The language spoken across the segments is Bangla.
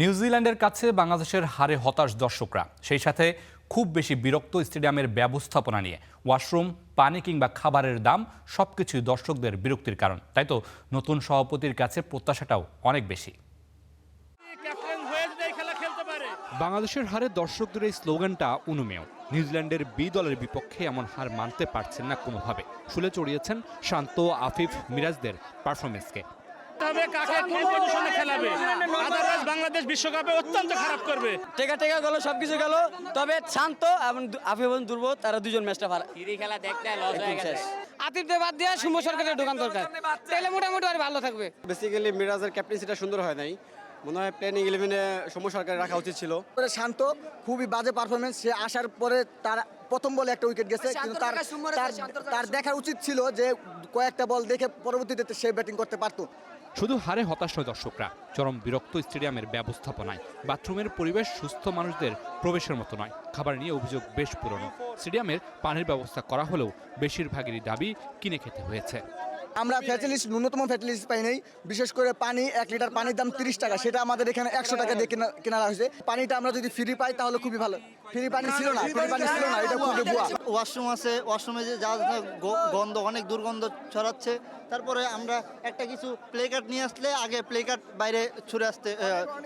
নিউজিল্যান্ডের কাছে বাংলাদেশের হারে হতাশ দর্শকরা, সেই সাথে খুব বেশি বিরক্ত স্টেডিয়ামের ব্যবস্থাপনা নিয়ে। ওয়াশরুম, পানি কিংবা খাবারের দাম সবকিছুই দর্শকদের বিরক্তির কারণ। তাই তো নতুন সভাপতির কাছে প্রত্যাশাটাও অনেক বেশি। বাংলাদেশের হারে দর্শকদের এই স্লোগানটা অনুমেয়। নিউজিল্যান্ডের বি দলের বিপক্ষে এমন হার মানতে পারছেন না কোনোভাবে। শুলে চড়িয়েছেন শান্ত, আফিফ, মিরাজদের পারফরমেন্সকে। বাংলাদেশ বিশ্বকাপে অত্যন্ত খারাপ করবে। টেকা গেল, সবকিছু গেল, তবে শান্ত এবং আফিফ এবং দুর্বোধ তারা দুজন ম্যাচটা খেলা দেখতে লস হয়ে গেছে। আতিফদের বাদ দিয়ে শুভ সরকারের দোকান দরকার, তাহলে মোটামুটি আর ভালো থাকবে। বেসিক্যালি মিরাজের ক্যাপ্টেন্সিটা সুন্দর হয় নাই, মনে হয় প্ল্যানিং 11-এ সৌম্য সরকার রাখা উচিত ছিল। শান্ত খুবই বাজে পারফরমেন্স। সে আসার পরে তার প্রথম বলে একটা উইকেট গেছে, কিন্তু তার দেখা উচিত ছিল যে কয়েকটা বল দেখে পরবর্তীতে সে ব্যাটিং করতে পারতো। শুধু হারে হতাশ নয় দর্শকরা, চরম বিরক্ত স্টেডিয়ামের ব্যবস্থাপনায়। বাথরুমের পরিবেশ সুস্থ মানুষদের প্রবেশের মতো নয়। খাবার নিয়ে অভিযোগ বেশ পুরনো। স্টেডিয়ামের পানির ব্যবস্থা করা হলেও বেশিরভাগেরই দাবি কিনে খেতে হয়েছে। আমরা ফ্যাসিলিটি, ন্যূনতম ফ্যাসিলিটি পাই নাই। বিশেষ করে পানি, 1 লিটার পানির দাম 30 টাকা, সেটা আমাদের এখানে 100 টাকা দিয়ে কেনা হয়েছে। পানিটা আমরা যদি ফ্রি পাই তাহলে খুবই ভালো। ফ্রি পানি ছিল না, এটা খুবই ভুয়া। ওয়াশরুম আছে, ওয়াশরুমে যে যা গন্ধ, অনেক দুর্গন্ধ ছড়াচ্ছে। তারপরে আমরা একটা কিছু প্লে কার্ড নিয়ে আসলে আগে প্লে কার্ড বাইরে ছুড়ে আসতে,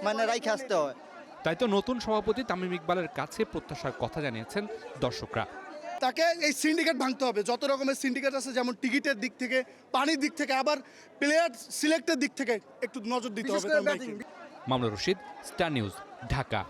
মানে রাইখে আসতে হয়। তাই তো নতুন সভাপতি তামিম ইকবালের কাছে প্রত্যাশার কথা জানিয়েছেন দর্শকরা। তাকে এই সিন্ডিকেট ভাঙতে হবে। যত রকমের সিন্ডিকেট আছে, যেমন টিকিটের দিক থেকে, পানির দিক থেকে, আবার প্লেয়ার সিলেক্টের দিক থেকে একটু নজর দিতে হবে। Mamunur Rashid, star news, Dhaka.